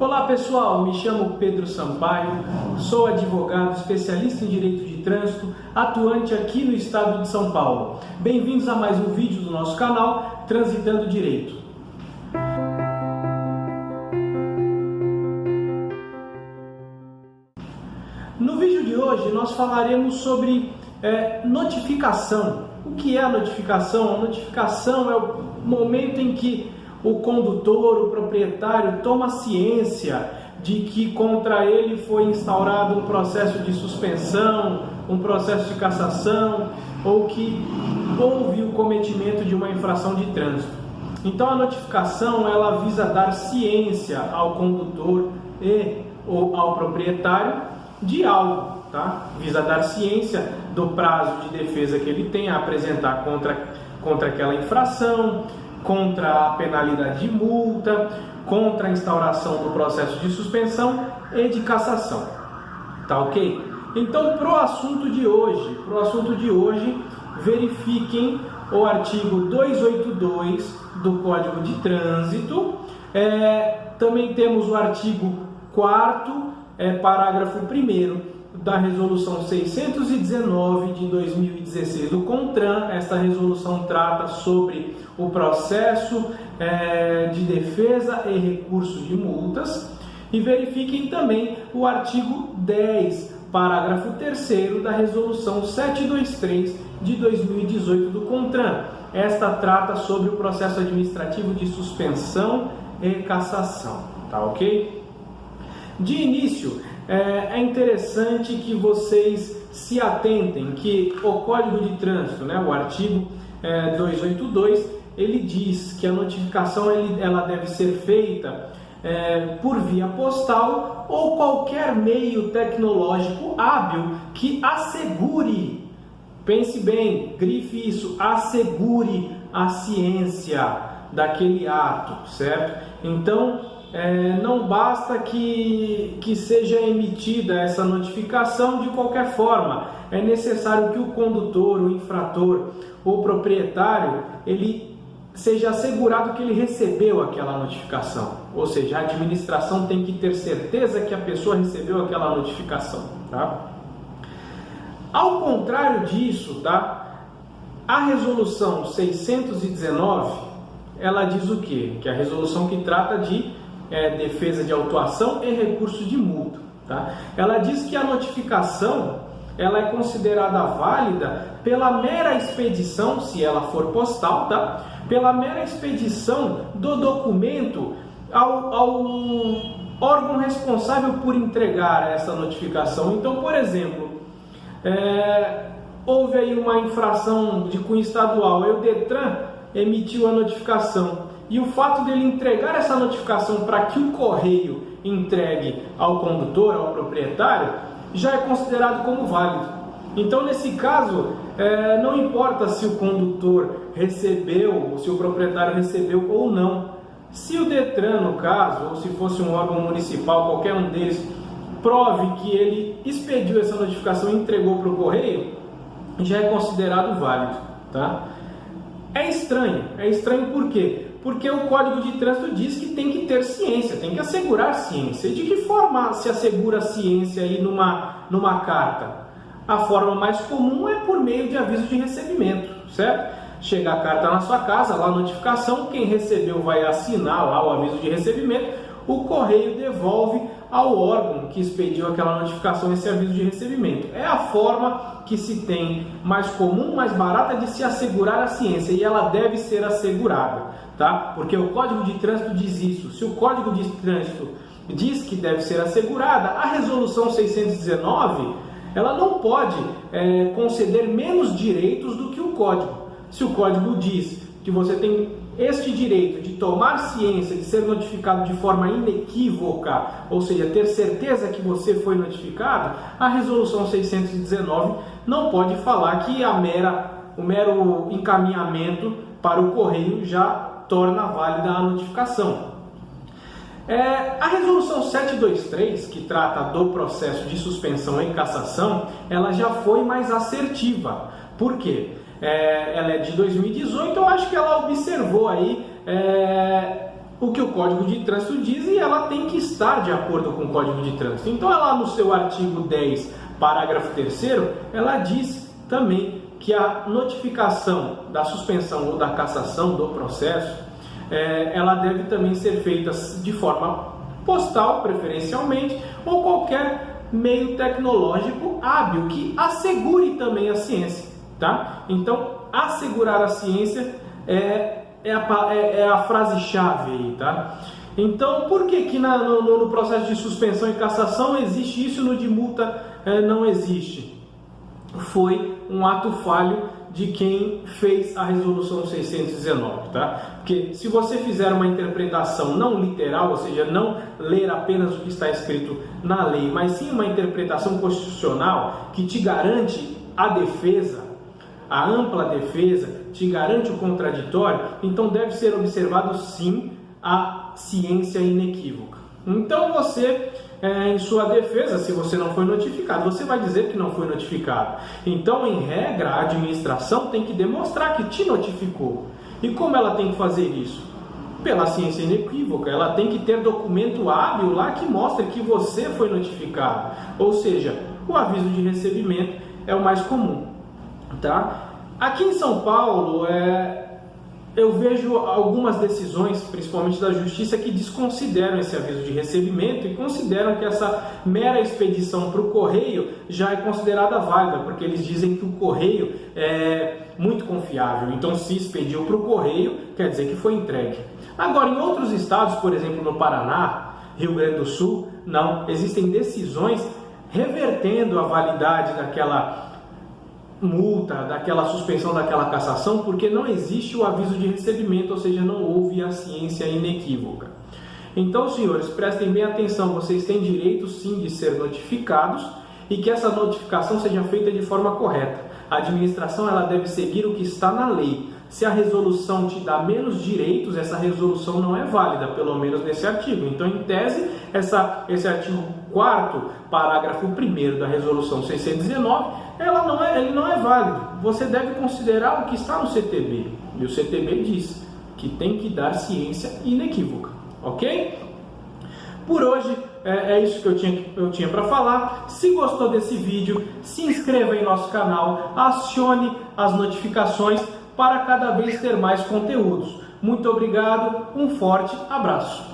Olá pessoal, me chamo Pedro Sampaio, sou advogado especialista em direito de trânsito, atuante aqui no estado de São Paulo. Bem-vindos a mais um vídeo do nosso canal Transitando Direito. No vídeo de hoje nós falaremos sobre notificação. O que é a notificação? A notificação é o momento em que o condutor, o proprietário, toma ciência de que contra ele foi instaurado um processo de suspensão, um processo de cassação, ou que houve o cometimento de uma infração de trânsito. Então a notificação ela visa dar ciência ao condutor ou ao proprietário de algo, tá? Visa dar ciência do prazo de defesa que ele tem a apresentar contra aquela infração, contra a penalidade de multa, contra a instauração do processo de suspensão e de cassação. Tá ok? Então, pro assunto de hoje, verifiquem o artigo 282 do Código de Trânsito. Também temos o artigo 4º, parágrafo 1º, da resolução 619 de 2016 do CONTRAN. Esta resolução trata sobre o processo de defesa e recurso de multas. E verifiquem também o artigo 10, parágrafo 3º da resolução 723 de 2018 do CONTRAN. Esta trata sobre o processo administrativo de suspensão e cassação. Tá ok? De início, é interessante que vocês se atentem que o Código de Trânsito, o artigo 282, ele diz que a notificação ela deve ser feita por via postal ou qualquer meio tecnológico hábil que assegure, pense bem, grife isso, assegure a ciência daquele ato, certo? Então, não basta que seja emitida essa notificação de qualquer forma. É necessário que o condutor, o infrator, o proprietário, ele seja assegurado que ele recebeu aquela notificação. Ou seja, a administração tem que ter certeza que a pessoa recebeu aquela notificação. Tá? Ao contrário disso, tá? A resolução 619, ela diz o quê? Que é a resolução que trata de defesa de autuação e recurso de multa. Tá? Ela diz que a notificação ela é considerada válida pela mera expedição, se ela for postal, tá? Pela mera expedição do documento ao órgão responsável por entregar essa notificação. Então, por exemplo, houve aí uma infração de cunho estadual, aí o Detran emitiu a notificação. E o fato dele entregar essa notificação para que o correio entregue ao condutor, ao proprietário, já é considerado como válido. Então, nesse caso, não importa se o condutor recebeu, ou se o proprietário recebeu ou não. Se o Detran, no caso, ou se fosse um órgão municipal, qualquer um deles, prove que ele expediu essa notificação e entregou para o correio, já é considerado válido. Tá? É estranho por quê? Porque o Código de Trânsito diz que tem que ter ciência, tem que assegurar ciência. E de que forma se assegura a ciência aí numa carta? A forma mais comum é por meio de aviso de recebimento, certo? Chega a carta na sua casa, lá a notificação, quem recebeu vai assinar lá o aviso de recebimento, o correio devolve ao órgão que expediu aquela notificação esse aviso de recebimento. É a forma que se tem mais comum, mais barata de se assegurar a ciência, e ela deve ser assegurada. Tá? Porque o Código de Trânsito diz isso. Se o Código de Trânsito diz que deve ser assegurada, a resolução 619 ela não pode conceder menos direitos do que o Código. Se o Código diz que você tem este direito de tomar ciência, de ser notificado de forma inequívoca, ou seja, ter certeza que você foi notificado, a resolução 619 não pode falar que o mero encaminhamento para o correio já torna válida a notificação. A resolução 723, que trata do processo de suspensão e cassação, ela já foi mais assertiva. Por quê? Ela é de 2018, eu acho que ela observou aí o que o Código de Trânsito diz e ela tem que estar de acordo com o Código de Trânsito. Então, ela no seu artigo 10, parágrafo 3º, ela diz também que a notificação da suspensão ou da cassação do processo, ela deve também ser feita de forma postal, preferencialmente, ou qualquer meio tecnológico hábil que assegure também a ciência, tá? Então, assegurar a ciência é a frase-chave aí, tá? Então, por que no processo de suspensão e cassação existe isso, no de multa não existe? Foi um ato falho de quem fez a resolução 619, tá? Porque se você fizer uma interpretação não literal, ou seja, não ler apenas o que está escrito na lei, mas sim uma interpretação constitucional que te garante a defesa, a ampla defesa, te garante o contraditório, então deve ser observado sim a ciência inequívoca. Então você, em sua defesa, se você não foi notificado, você vai dizer que não foi notificado. Então, em regra, a administração tem que demonstrar que te notificou. E como ela tem que fazer isso? Pela ciência inequívoca. Ela tem que ter documento hábil lá que mostre que você foi notificado. Ou seja, o aviso de recebimento é o mais comum, tá? Aqui em São Paulo, eu vejo algumas decisões, principalmente da Justiça, que desconsideram esse aviso de recebimento e consideram que essa mera expedição para o correio já é considerada válida, porque eles dizem que o correio é muito confiável. Então, se expediu para o correio, quer dizer que foi entregue. Agora, em outros estados, por exemplo, no Paraná, Rio Grande do Sul, não. Existem decisões revertendo a validade daquela multa, daquela suspensão, daquela cassação, porque não existe o aviso de recebimento, ou seja, não houve a ciência inequívoca. Então, senhores, prestem bem atenção, vocês têm direito sim de ser notificados e que essa notificação seja feita de forma correta. A administração ela deve seguir o que está na lei. Se a resolução te dá menos direitos, essa resolução não é válida, pelo menos nesse artigo. Então, em tese, esse artigo 4º, parágrafo 1º da resolução 619, ele não é válido. Você deve considerar o que está no CTB. E o CTB diz que tem que dar ciência inequívoca. Ok? Por hoje, é isso que eu tinha para falar. Se gostou desse vídeo, se inscreva em nosso canal, acione as notificações para cada vez ter mais conteúdos. Muito obrigado, um forte abraço.